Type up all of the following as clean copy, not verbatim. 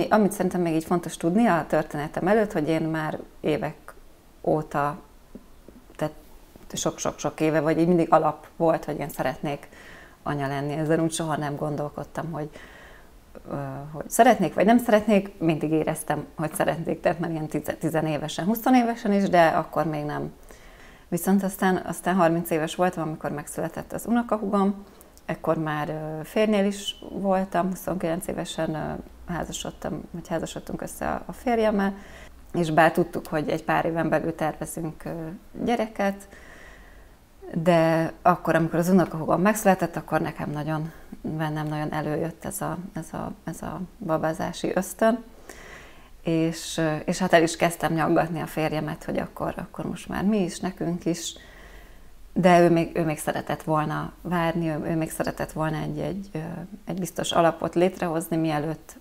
amit szerintem még így fontos tudni a történetem előtt, hogy én már évek óta, tehát sok-sok-sok éve, vagy így mindig alap volt, hogy én szeretnék anya lenni. Ezzel úgy soha nem gondolkodtam, hogy szeretnék, vagy nem szeretnék, mindig éreztem, hogy szeretnék, tehát már ilyen 10 évesen, 20 évesen is, de akkor még nem. Viszont aztán 30 éves voltam, amikor megszületett az unokahúgom, ekkor már férjnél is voltam, 29 évesen házasodtunk össze a férjemmel, és bár tudtuk, hogy egy pár éven belül tervezünk gyereket, de akkor, amikor az unokahúgom megszületett, akkor bennem nagyon előjött ez a babázási ösztön, és hát el is kezdtem nyaggatni a férjemet, hogy akkor most már mi is, nekünk is, de ő még szeretett volna várni, ő még szeretett volna egy biztos alapot létrehozni,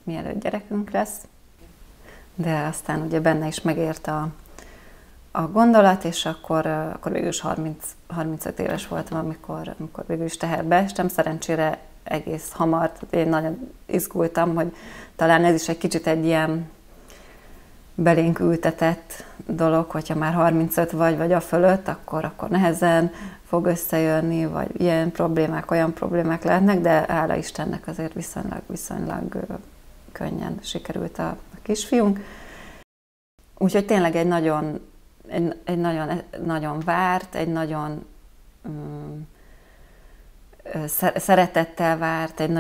mielőtt gyerekünk lesz. De aztán ugye benne is megért a gondolat, és akkor végül is 35 éves voltam, amikor végül is teherbe estem. Szerencsére egész hamar, én nagyon izgultam, hogy talán ez is egy kicsit egy ilyen belénk ültetett dolog, hogyha már 35 vagy a fölött, akkor nehezen fog összejönni, vagy ilyen problémák, olyan problémák lehetnek, de hála Istennek azért viszonylag könnyen sikerült a kisfiunk. Úgyhogy tényleg egy nagyon várt, egy nagyon szeretettel várt, tehát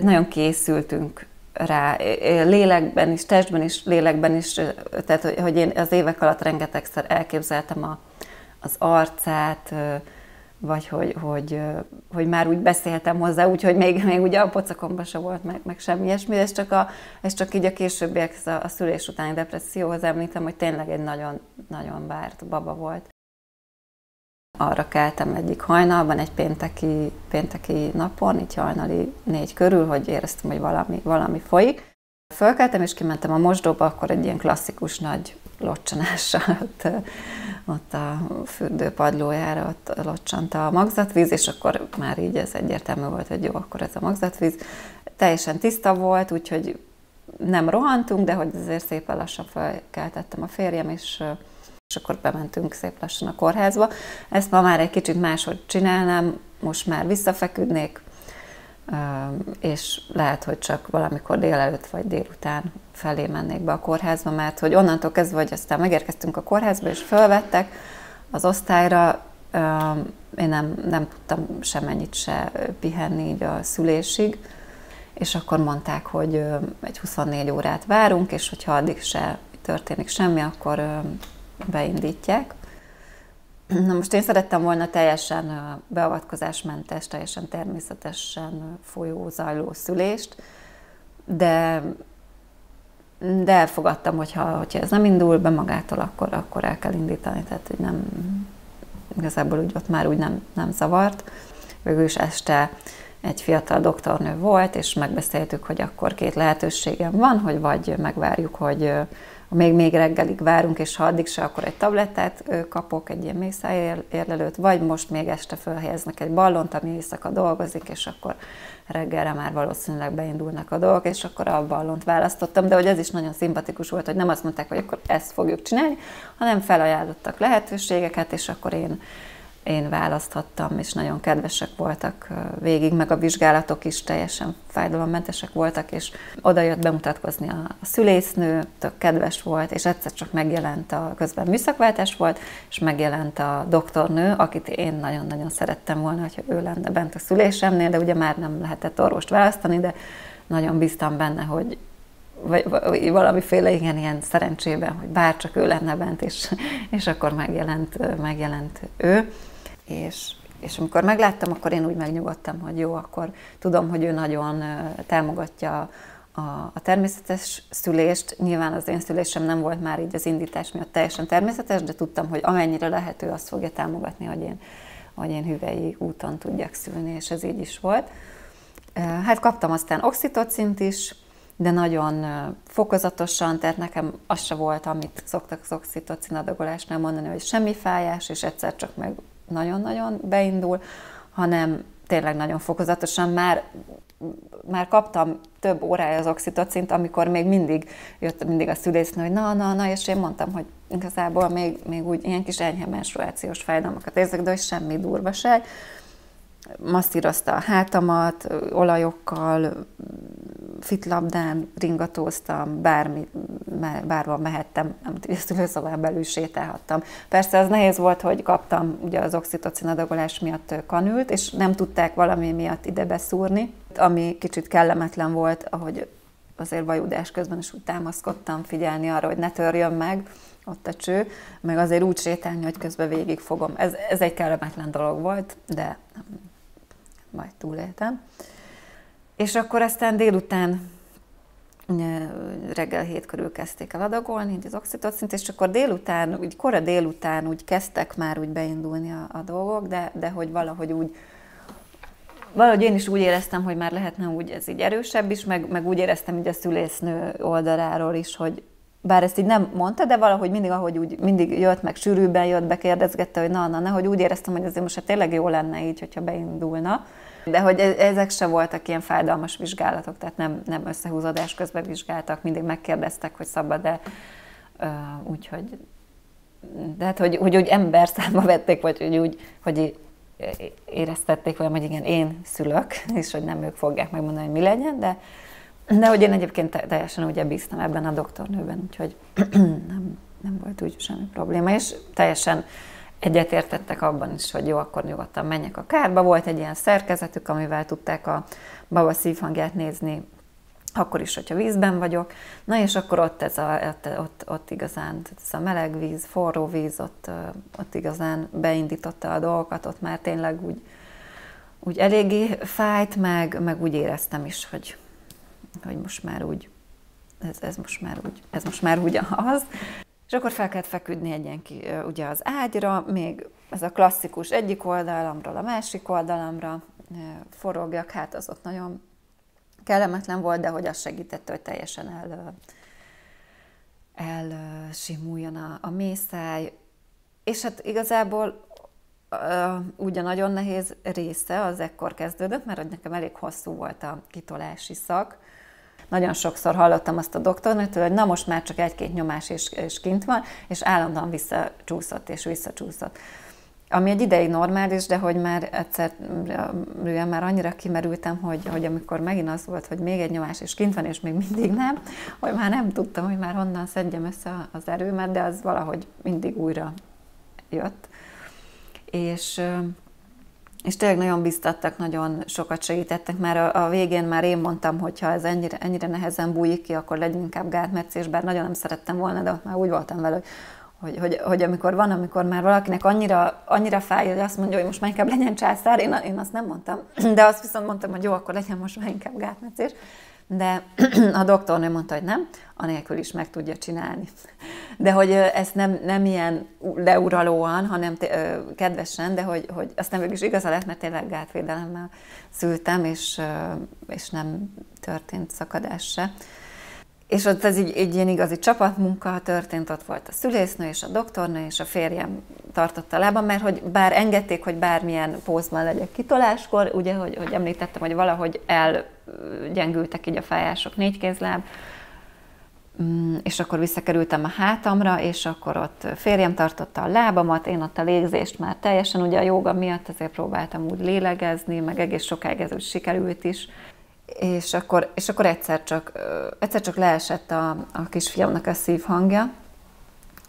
nagyon készültünk rá, lélekben is, testben is, lélekben is, tehát hogy én az évek alatt rengetegszer elképzeltem az arcát, vagy hogy már úgy beszéltem hozzá, úgyhogy még ugye a pocakomban se volt meg semmi ilyesmi, ez csak így a későbbiek, a szülés utáni depresszióhoz említem, hogy tényleg egy nagyon, nagyon várt baba volt. Arra keltem egyik hajnalban, egy pénteki napon, így hajnali 4 körül, hogy éreztem, hogy valami folyik. Fölkeltem és kimentem a mosdóba, akkor egy ilyen klasszikus nagy locsanással ott a fürdőpadlójára ott locsant a magzatvíz, és akkor már így ez egyértelmű volt, hogy jó, akkor ez a magzatvíz. Teljesen tiszta volt, úgyhogy nem rohantunk, de hogy azért szépen lassan felkeltettem a férjem, és akkor bementünk szép lassan a kórházba. Ezt ma már egy kicsit máshogy csinálnám, most már visszafeküdnék, és lehet, hogy csak valamikor délelőtt vagy délután felé mennék be a kórházba, mert hogy onnantól kezdve, hogy aztán megérkeztünk a kórházba, és fölvettek az osztályra, én nem tudtam semennyit se pihenni így a szülésig, és akkor mondták, hogy egy 24 órát várunk, és hogyha addig se történik semmi, akkor beindítják. Na most én szerettem volna teljesen beavatkozásmentes, teljesen természetesen folyó, zajló szülést, de elfogadtam, hogyha ez nem indul be magától, akkor el kell indítani, tehát hogy nem, igazából ott már úgy nem zavart. Végül is este egy fiatal doktornő volt, és megbeszéltük, hogy akkor 2 lehetőségem van, hogy vagy megvárjuk, hogy még reggelig várunk, és ha addig se, akkor egy tablettát kapok, egy ilyen mészájérlelőt, vagy most még este felhelyeznek egy ballont, ami éjszaka dolgozik, és akkor reggelre már valószínűleg beindulnak a dolgok, és akkor a ballont választottam, de hogy ez is nagyon szimpatikus volt, hogy nem azt mondták, hogy akkor ezt fogjuk csinálni, hanem felajánlottak lehetőségeket, és akkor én választhattam, és nagyon kedvesek voltak végig, meg a vizsgálatok is teljesen fájdalommentesek voltak, és oda jött bemutatkozni a szülésznő, tök kedves volt, és egyszer csak megjelent közben műszakváltás volt, és megjelent a doktornő, akit én nagyon-nagyon szerettem volna, hogy ő lenne bent a szülésemnél, de ugye már nem lehetett orvost választani, de nagyon bíztam benne, hogy vagy valamiféle ilyen szerencsében, hogy bárcsak ő lenne bent, és akkor megjelent ő. És amikor megláttam, akkor én úgy megnyugodtam, hogy jó, akkor tudom, hogy ő nagyon támogatja a természetes szülést. Nyilván az én szülésem nem volt már így az indítás miatt teljesen természetes, de tudtam, hogy amennyire lehető, azt fogja támogatni, hogy én hüvely úton tudjak szülni, és ez így is volt. Hát kaptam aztán oxitocint is, de nagyon fokozatosan, tehát nekem az se volt, amit szoktak az oxitocin adagolásnál mondani, hogy semmi fájás, és egyszer csak meg nagyon-nagyon beindul, hanem tényleg nagyon fokozatosan már már kaptam több órája az oxitocint, amikor még mindig jött a szülésznő, hogy na, és én mondtam, hogy igazából még úgy ilyen kis enyhe menstruációs fájdalmakat érzek, de hogy semmi durvaság. Masszírozta a hátamat, olajokkal, fitlabdán ringatóztam, bárhol mehettem, a szülőszobán belül sétálhattam. Persze az nehéz volt, hogy kaptam ugye az oxitocin adagolás miatt kanült, és nem tudták valami miatt ide beszúrni, ami kicsit kellemetlen volt, ahogy azért vajudás közben is úgy támaszkodtam figyelni arra, hogy ne törjön meg ott a cső, meg azért úgy sétálni, hogy közben végigfogom. Ez egy kellemetlen dolog volt, de majd túléltem. És akkor aztán délután, reggel 7 körül kezdték el adagolni az oxitocint, és akkor délután, úgy kora délután úgy kezdtek már úgy beindulni a dolgok, de hogy valahogy én is úgy éreztem, hogy már lehetne úgy ez így erősebb is, meg úgy éreztem így a szülésznő oldaláról is, hogy bár ezt így nem mondta, de valahogy mindig, ahogy úgy mindig jött, meg sűrűbben jött, bekérdezgette, hogy na, hogy úgy éreztem, hogy azért most tényleg jó lenne így, hogyha beindulna. De hogy ezek se voltak ilyen fájdalmas vizsgálatok, tehát nem összehúzódás közben vizsgáltak, mindig megkérdeztek, hogy szabad-e, úgyhogy, de hát, hogy úgy ember számba vették, vagy hogy éreztették velem, hogy igen, én szülök, és hogy nem ők fogják megmondani, hogy mi legyen, de hogy én egyébként teljesen ugye bíztam ebben a doktornőben, úgyhogy nem volt úgy semmi probléma, és teljesen egyetértettek abban is, hogy jó, akkor nyugodtan menjek a kárba. Volt egy ilyen szerkezetük, amivel tudták a baba szívhangját nézni, akkor is, hogyha vízben vagyok. Na és akkor ott igazán ez a meleg víz, forró víz, ott igazán beindította a dolgokat, ott már tényleg úgy eléggé fájt, meg úgy éreztem is, hogy most már úgy, ez most már úgy az. És akkor fel kellett feküdni ugye az ágyra, még ez a klasszikus egyik oldalamról a másik oldalamra forogjak, hát az ott nagyon kellemetlen volt, de hogy az segítette, hogy teljesen elsimuljon a mészáj. És hát igazából ugye nagyon nehéz része az ekkor kezdődött, mert hogy nekem elég hosszú volt a kitolási szak. Nagyon sokszor hallottam azt a doktornőtől, hogy na most már csak egy-két nyomás és kint van, és állandóan visszacsúszott. Ami egy ideig normális, de hogy már egyszerűen már annyira kimerültem, hogy amikor megint az volt, hogy még egy nyomás és kint van, és még mindig nem, hogy már nem tudtam, hogy már honnan szedjem össze az erőmet, de az valahogy mindig újra jött. És tényleg nagyon biztattak, nagyon sokat segítettek. Már a végén már én mondtam, hogy ha ez ennyire nehezen bújik ki, akkor legyen inkább gátmetszés, bár nagyon nem szerettem volna, de ott már úgy voltam vele, hogy amikor már valakinek annyira fáj, hogy azt mondja, hogy most már inkább legyen császár, én azt nem mondtam, de azt viszont mondtam, hogy jó, akkor legyen most már inkább gátmetszés. De a doktornő mondta, hogy nem, anélkül is meg tudja csinálni. De hogy ezt nem ilyen leuralóan, hanem kedvesen, de hogy aztán végül is igaza lett, mert tényleg gátvédelemmel szültem, és nem történt szakadás se. És ott ez egy ilyen igazi csapatmunka történt, ott volt a szülésznő és a doktornő, és a férjem tartotta a lábam, mert hogy bár engedték, hogy bármilyen pózban legyek kitoláskor, ugye, hogy említettem, hogy valahogy elgyengültek így a fájások, négykézláb, és akkor visszakerültem a hátamra, és akkor ott férjem tartotta a lábamat, én ott a légzést már teljesen, ugye a jóga miatt azért próbáltam úgy lélegezni, meg egész sokáig ez úgy sikerült is. És akkor egyszer csak leesett a kisfiamnak a szívhangja,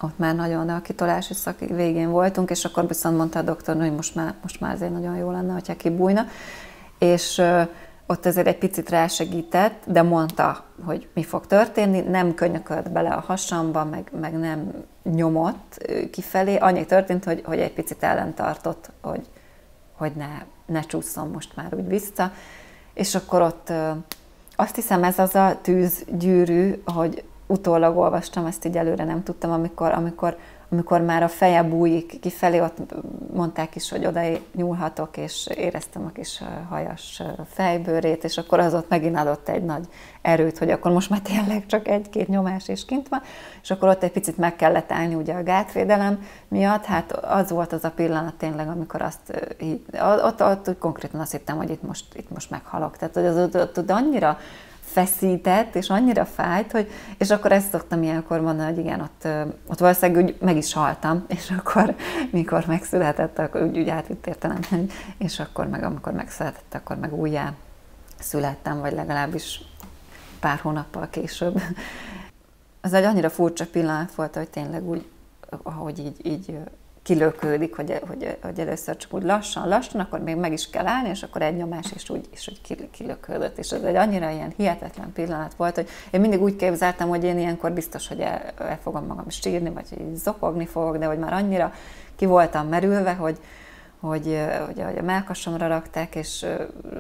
ott már nagyon a kitolási szak végén voltunk, és akkor viszont mondta a doktornő, hogy most már azért nagyon jó lenne, hogyha kibújna. És ott azért egy picit rásegített, de mondta, hogy mi fog történni, nem könyökölt bele a hasamba, meg nem nyomott kifelé. Annyi történt, hogy egy picit ellentartott, hogy ne csúszom most már úgy vissza. És akkor ott azt hiszem ez az a tűzgyűrű, hogy utólag olvastam, ezt így előre nem tudtam, amikor amikor már a feje bújik kifelé, ott mondták is, hogy oda nyúlhatok, és éreztem a kis hajas fejbőrét, és akkor az ott megint adott egy nagy erőt, hogy akkor most már tényleg csak egy-két nyomás és kint van, és akkor ott egy picit meg kellett állni ugye a gátvédelem miatt, hát az volt az a pillanat tényleg, amikor azt így, ott konkrétan azt hittem, hogy itt most meghalok. Tehát, hogy az ott annyira feszített, és annyira fájt, hogy, és akkor ezt szoktam ilyenkor mondani, hogy igen, ott valószínűleg úgy meg is haltam, és akkor, mikor megszületett, akkor úgy átvitt értelemben, és akkor meg, amikor megszületett, akkor meg újjá születtem, vagy legalábbis pár hónappal később. Ez egy annyira furcsa pillanat volt, hogy tényleg úgy, ahogy így kilökődik, hogy először csak úgy lassan, akkor még meg is kell állni, és akkor egy nyomás, és úgy kilökődött. És ez egy annyira ilyen hihetetlen pillanat volt, hogy én mindig úgy képzeltem, hogy én ilyenkor biztos, hogy el fogom magam sírni, vagy így zokogni fogok, de hogy már annyira ki voltam merülve, hogy a mellkasomra rakták, és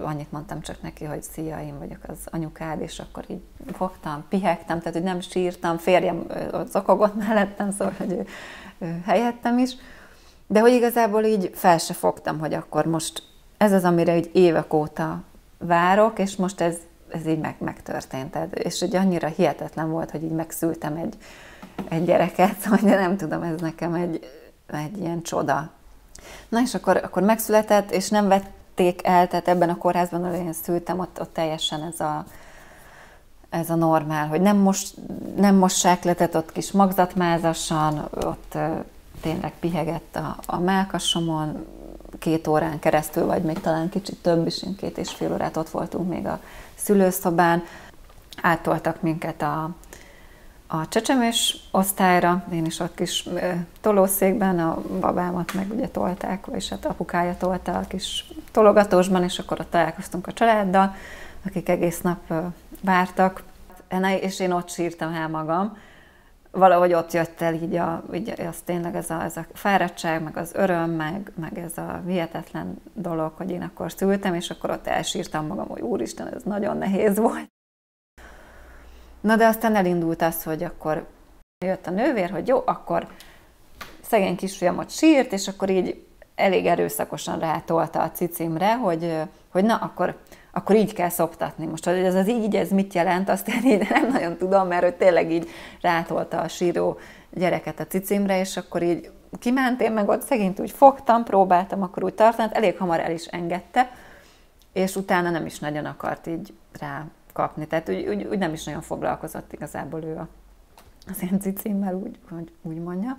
annyit mondtam csak neki, hogy szia, én vagyok az anyukád, és akkor így fogtam, pihegtem, tehát hogy nem sírtam, férjem ott zokogott mellettem, szóval, hogy ő helyettem is, de hogy igazából így fel se fogtam, hogy akkor most ez az, amire így évek óta várok, és most ez így megtörtént. És hogy annyira hihetetlen volt, hogy így megszültem egy gyereket, hogy nem tudom, ez nekem egy ilyen csoda. Na és akkor megszületett, és nem vették el, tehát ebben a kórházban, ahol én szültem, ott teljesen ez a normál, hogy nem mossák le, tehát ott kis magzatmázasan, ott tényleg pihegett a mellkasomon 2 órán keresztül, vagy még talán kicsit több is, 2,5 órát ott voltunk még a szülőszobán. Áttoltak minket a csecsemős osztályra, én is ott kis tolószékben, a babámat meg ugye tolták, vagyis hát apukája tolta a kis tologatósban, és akkor ott találkoztunk a családdal, akik egész nap vártak, és én ott sírtam el magam. Valahogy ott jött el így az tényleg ez a fáradtság, meg az öröm, meg ez a hihetetlen dolog, hogy én akkor szültem, és akkor ott elsírtam magam, hogy úristen, ez nagyon nehéz volt. Na de aztán elindult az, hogy akkor jött a nővér, hogy jó, akkor szegény kisfiam ott sírt, és akkor így elég erőszakosan rátolta a cicimre, hogy na, akkor így kell szoptatni. Most, hogy ez az így, ez mit jelent, azt én így nem nagyon tudom, mert ő tényleg így rátolta a síró gyereket a cicimre, és akkor így kiment, én meg ott szegényt úgy fogtam, próbáltam akkor úgy tartani, elég hamar el is engedte, és utána nem is nagyon akart így rákapni. Tehát úgy nem is nagyon foglalkozott igazából ő az én cicimmel, úgy mondja.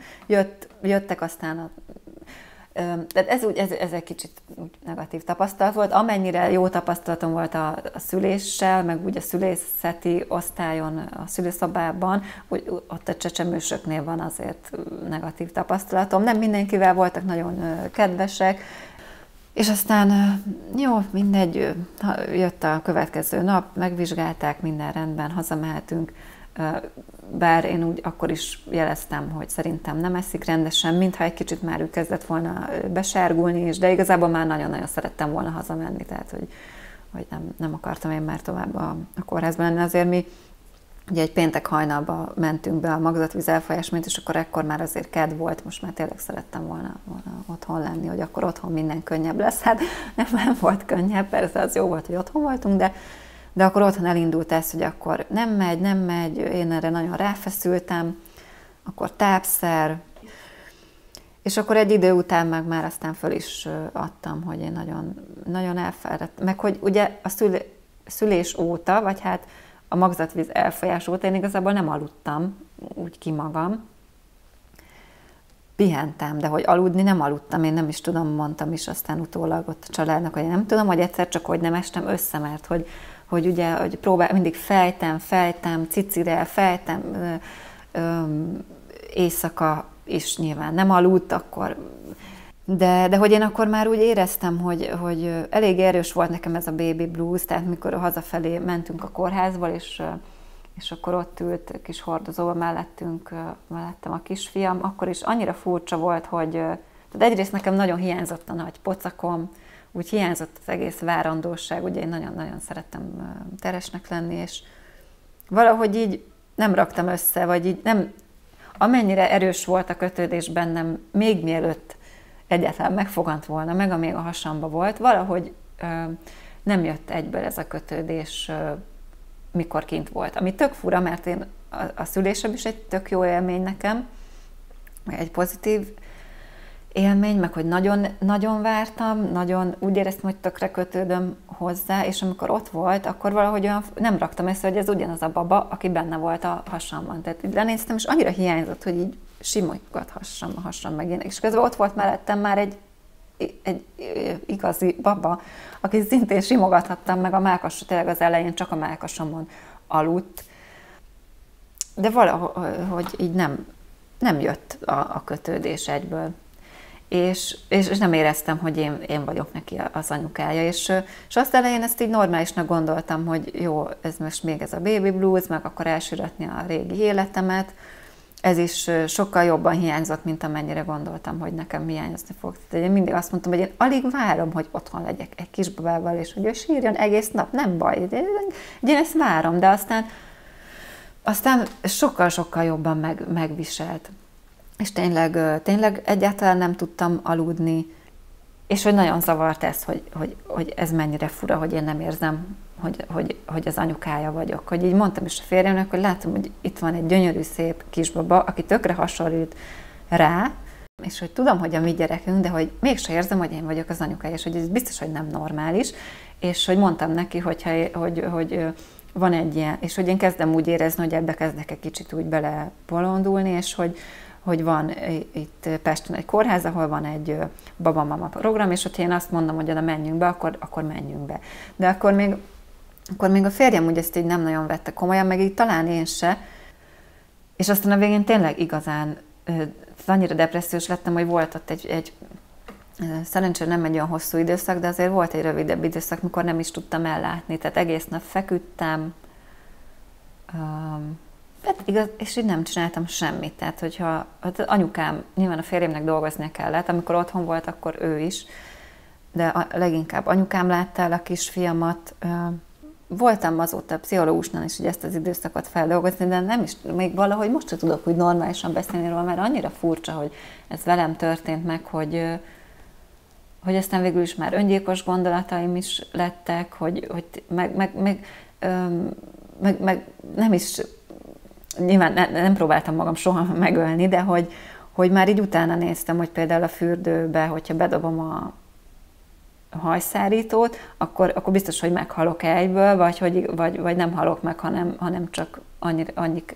Jöttek aztán tehát ez egy kicsit negatív tapasztalat volt. Amennyire jó tapasztalatom volt a szüléssel, meg úgy a szülészeti osztályon, a szülőszobában, hogy ott a csecsemősöknél van azért negatív tapasztalatom. Nem mindenkivel voltak nagyon kedvesek, és aztán jó, mindegy, jött a következő nap, megvizsgálták, minden rendben, hazamehetünk. Bár én úgy akkor is jeleztem, hogy szerintem nem eszik rendesen, mintha egy kicsit már ő kezdett volna besárgulni is, de igazából már nagyon-nagyon szerettem volna hazamenni, tehát hogy nem akartam én már tovább a kórházban lenni. Azért mi ugye egy péntek hajnalba mentünk be a magzatvíz elfolyásmért, és akkor már azért kedv volt, most már tényleg szerettem volna otthon lenni, hogy akkor otthon minden könnyebb lesz. Hát nem volt könnyebb, persze az jó volt, hogy otthon voltunk, de akkor otthon elindult ez, hogy akkor nem megy, én erre nagyon ráfeszültem, akkor tápszer, és akkor egy idő után meg már aztán föl is adtam, hogy én nagyon, nagyon elfáradt. Meg hogy ugye a szülés óta, vagy hát a magzatvíz elfolyás óta én igazából nem aludtam úgy ki magam. Pihentem, de hogy aludni nem aludtam, én nem is tudom, mondtam is aztán utólag ott a családnak, hogy nem tudom, hogy egyszer csak hogy nem estem össze, mert hogy ugye hogy mindig fejtem, cicire, éjszaka is nyilván nem aludt, akkor, de hogy én akkor már úgy éreztem, hogy elég erős volt nekem ez a baby blues, tehát mikor hazafelé mentünk a kórházból, és akkor ott ült kis hordozóval mellettem a kisfiam, akkor is annyira furcsa volt, hogy tehát egyrészt nekem nagyon hiányzott a nagy pocakom, úgy hiányzott az egész várandóság, ugye én nagyon-nagyon szerettem teresnek lenni, és valahogy így nem raktam össze, vagy így nem, amennyire erős volt a kötődés bennem, még mielőtt egyáltalán megfogant volna meg, amíg a hasamba volt, valahogy nem jött egyből ez a kötődés, mikor kint volt. Ami tök fura, mert én a szülésem is egy tök jó élmény nekem, meg egy pozitív élmény, meg hogy nagyon, nagyon vártam, nagyon úgy éreztem, hogy tökre kötődöm hozzá, és amikor ott volt, akkor valahogy olyan, nem raktam észre, hogy ez ugyanaz a baba, aki benne volt a hasamban. Tehát így lenéztem, és annyira hiányzott, hogy így simogathassam a hasam meg ilyenek. És közben ott volt mellettem már egy igazi baba, aki szintén simogathattam meg a mellkasra, tényleg az elején csak a mellkasomon aludt. De valahogy így nem jött a kötődés egyből. És nem éreztem, hogy én vagyok neki az anyukája. És azt elején ezt így normálisnak gondoltam, hogy jó, ez most még ez a baby blues, meg akkor elsüretni a régi életemet. Ez is sokkal jobban hiányzott, mint amennyire gondoltam, hogy nekem hiányozni fog. Tehát én mindig azt mondtam, hogy én alig várom, hogy otthon legyek egy kisbabával, és hogy ő sírjon egész nap, nem baj. Én ezt várom, de aztán sokkal-sokkal jobban megviselt. És tényleg egyáltalán nem tudtam aludni, és hogy nagyon zavart ez, hogy ez mennyire fura, hogy én nem érzem, hogy az anyukája vagyok. Hogy így mondtam is a férjemnek, hogy látom, hogy itt van egy gyönyörű, szép kisbaba, aki tökre hasonlít rá, és hogy tudom, hogy a mi gyerekünk, de hogy mégse érzem, hogy én vagyok az anyukája, és hogy ez biztos, hogy nem normális, és hogy mondtam neki, hogy van egy ilyen, és hogy én kezdem úgy érezni, hogy ebbe kezdek egy kicsit úgy belebolondulni, és hogy van itt Pesten egy kórház, ahol van egy baba-mama program, és hogyha én azt mondom, hogy oda menjünk be, akkor menjünk be. De akkor még a férjem úgy ezt így nem nagyon vette komolyan, meg így talán én se, és aztán a végén tényleg igazán annyira depressziós lettem, hogy volt ott egy szerencsére nem egy olyan hosszú időszak, de azért volt egy rövidebb időszak, mikor nem is tudtam ellátni, tehát egész nap feküdtem, igaz, és így nem csináltam semmit. Tehát, hogyha az anyukám, nyilván a férjemnek dolgoznia kellett, amikor otthon volt, akkor ő is, de leginkább anyukám látta el a kisfiamat. Voltam azóta pszichológusnál is, hogy ezt az időszakot feldolgozni, de nem is, még valahogy most sem tudok úgy normálisan beszélni róla, mert annyira furcsa, hogy ez velem történt meg, hogy aztán végül is már öngyilkos gondolataim is lettek, hogy meg nem is, nyilván nem próbáltam magam soha megölni, de hogy már így utána néztem, hogy például a fürdőbe, hogyha bedobom a hajszárítót, akkor biztos, hogy meghalok egyből, vagy nem halok meg, hanem csak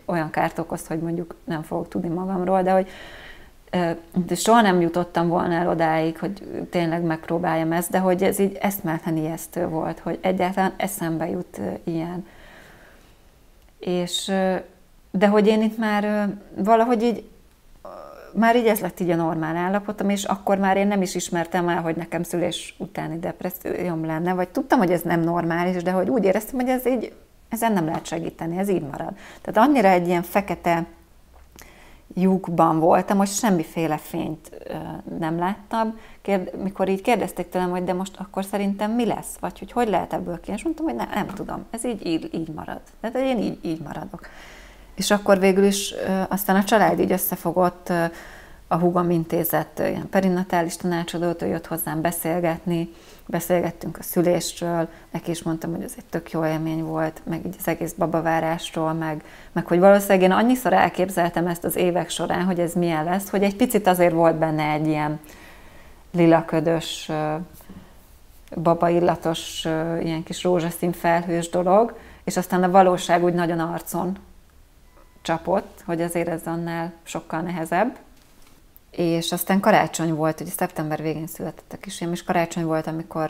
olyan kárt okoz, hogy mondjuk nem fogok tudni magamról, de hogy soha nem jutottam volna el odáig, hogy tényleg megpróbáljam ezt, de hogy ez így eszméletlen ijesztő volt, hogy egyáltalán eszembe jut ilyen. De hogy én itt már valahogy így, már így ez lett így a normál állapotom, és akkor már én nem is ismertem el, hogy nekem szülés utáni depresszióm lenne, vagy tudtam, hogy ez nem normális, de hogy úgy éreztem, hogy ezen nem lehet segíteni, ez így marad. Tehát annyira egy ilyen fekete lyukban voltam, hogy semmiféle fényt nem láttam. Mikor így kérdezték tőlem, hogy de most akkor szerintem mi lesz, vagy hogy lehet ebből ki, és mondtam, hogy nem tudom, ez így marad. Tehát én így maradok. És akkor végül is aztán a család így összefogott, a húgom intézett ilyen perinatális tanácsadót, ő jött hozzám beszélgettünk a szülésről, neki is mondtam, hogy ez egy tök jó élmény volt, meg így az egész babavárásról, meg hogy valószínűleg én annyiszor elképzeltem ezt az évek során, hogy ez milyen lesz, hogy egy picit azért volt benne egy ilyen lilaködös, babaillatos, ilyen kis rózsaszín felhős dolog, és aztán a valóság úgy nagyon arcon csapott, hogy azért ez annál sokkal nehezebb. És aztán karácsony volt, ugye szeptember végén született a kisfiam, és karácsony volt,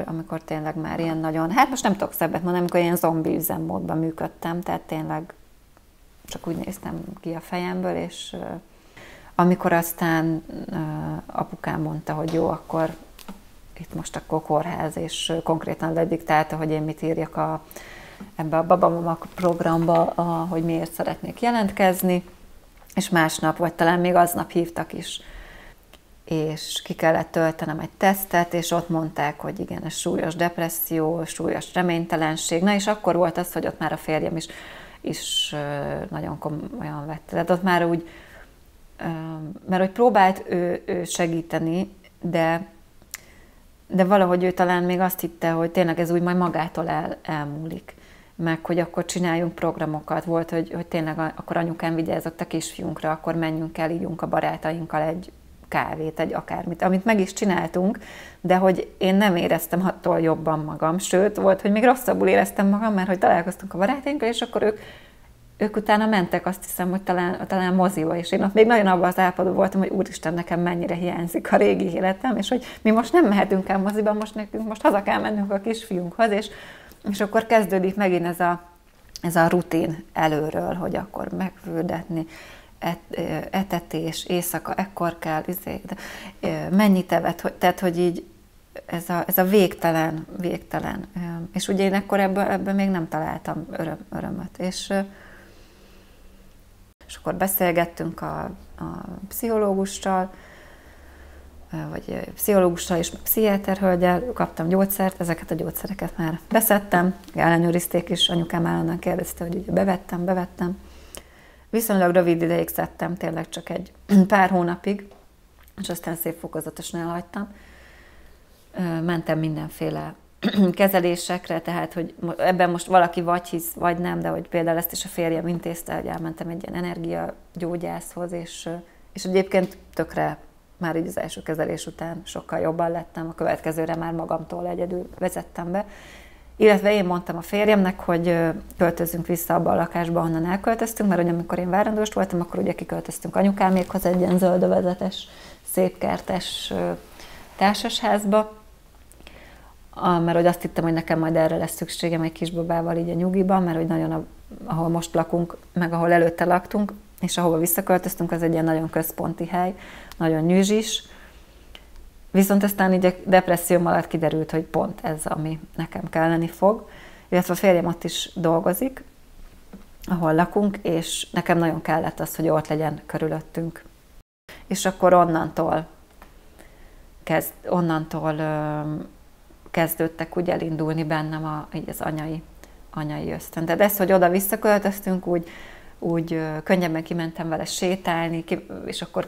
amikor tényleg már ilyen nagyon, hát most nem tudok szebbet mondani, amikor ilyen zombi üzemmódban működtem, tehát tényleg csak úgy néztem ki a fejemből, és amikor aztán apukám mondta, hogy jó, akkor itt most akkor kórház, és konkrétan lediktálta, hogy én mit írjak ebbe a babamama programba, hogy miért szeretnék jelentkezni, és másnap, vagy talán még aznap hívtak is, és ki kellett töltenem egy tesztet, és ott mondták, hogy igen, ez súlyos depresszió, súlyos reménytelenség. Na és akkor volt az, hogy ott már a férjem is nagyon komolyan vette. Tehát ott már úgy mert hogy próbált ő segíteni, de valahogy ő talán még azt hitte, hogy tényleg ez úgy majd magától elmúlik. Meg hogy akkor csináljunk programokat. Volt, hogy tényleg akkor anyukám vigyázott a kisfiunkra, akkor menjünk el, ígyunk a barátainkkal egy kávét, egy akármit, amit meg is csináltunk, de hogy én nem éreztem attól jobban magam, sőt, volt, hogy még rosszabbul éreztem magam, mert hogy találkoztunk a barátainkkal, és akkor ők utána mentek, azt hiszem, hogy talán moziba, és én ott még nagyon abban az állapotban voltam, hogy úristen, nekem mennyire hiányzik a régi életem, és hogy mi most nem mehetünk el moziba, most haza kell mennünk a kisfiunkhoz, és akkor kezdődik megint ez a rutin előről, hogy akkor megfürdetni, etetés, éjszaka, ekkor kell, mennyit evett, tehát, hogy így ez a végtelen. És ugye én akkor ebben még nem találtam örömöt. És akkor beszélgettünk a pszichológussal, vagy pszichológussal és pszichiáter hölgyel, kaptam gyógyszert, ezeket a gyógyszereket már beszedtem, ellenőrizték is, anyukám állandóan kérdezte, hogy ugye bevettem. Viszonylag rövid ideig szedtem, tényleg csak egy pár hónapig, és aztán szép fokozatosan elhagytam. Mentem mindenféle kezelésekre, tehát, hogy ebben most valaki vagy hisz, vagy nem, de hogy például ezt is a férjem intézte, hogy elmentem egy ilyen energiagyógyászhoz, és egyébként tökre már így az első kezelés után sokkal jobban lettem, a következőre már magamtól egyedül vezettem be. Illetve én mondtam a férjemnek, hogy költözzünk vissza abba a lakásba, onnan elköltöztünk, mert ugye amikor én várandós voltam, akkor ugye kiköltöztünk anyukámékhoz egy ilyen zöldövezetes, szép kertes társasházba, mert hogy azt hittem, hogy nekem majd erre lesz szükségem egy kisbabával így a nyugiban, mert hogy nagyon, ahol most lakunk, meg ahol előtte laktunk, és ahova visszaköltöztünk, az egy ilyen nagyon központi hely, nagyon nyűzsis. Viszont aztán így a depresszióm alatt kiderült, hogy pont ez, ami nekem kelleni fog. Illetve a férjem ott is dolgozik, ahol lakunk, és nekem nagyon kellett az, hogy ott legyen körülöttünk. És akkor onnantól kezdődtek úgy elindulni bennem így az anyai ösztön. Tehát ez, hogy oda visszaköltöztünk, úgy könnyebben kimentem vele sétálni, és akkor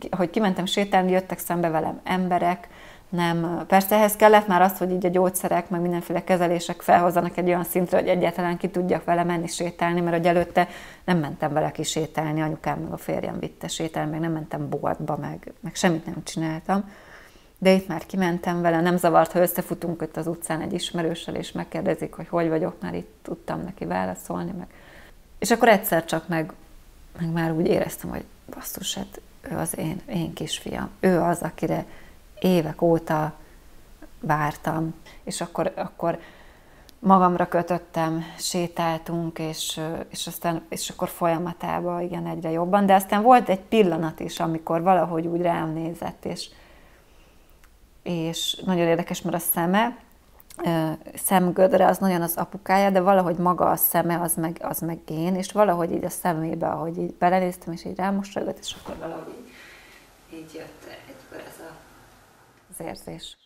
ahogy kimentem sétálni, jöttek szembe velem emberek, nem. Persze ehhez kellett már az, hogy így a gyógyszerek, meg mindenféle kezelések felhozzanak egy olyan szintre, hogy egyáltalán ki tudjak vele menni sétálni, mert hogy előtte nem mentem vele ki sétálni, anyukám meg a férjem vitte sétálni, meg nem mentem boltba, meg semmit nem csináltam. De itt már kimentem vele, nem zavart, ha összefutunk itt az utcán egy ismerőssel, és megkérdezik, hogy vagyok, már itt tudtam neki válaszolni, meg. És akkor egyszer csak meg már úgy éreztem, hogy basszus, hát ő az én kisfiam. Ő az, akire évek óta vártam. És akkor magamra kötöttem, sétáltunk, és akkor folyamatában igen egyre jobban. De aztán volt egy pillanat is, amikor valahogy úgy rám nézett, és nagyon érdekes, mert a szemgödre az nagyon az apukája, de valahogy maga a szeme az meg én, és valahogy így a szemébe, ahogy így belenéztem, és így rámosolygott, és akkor valahogy így jött egyből ez az érzés.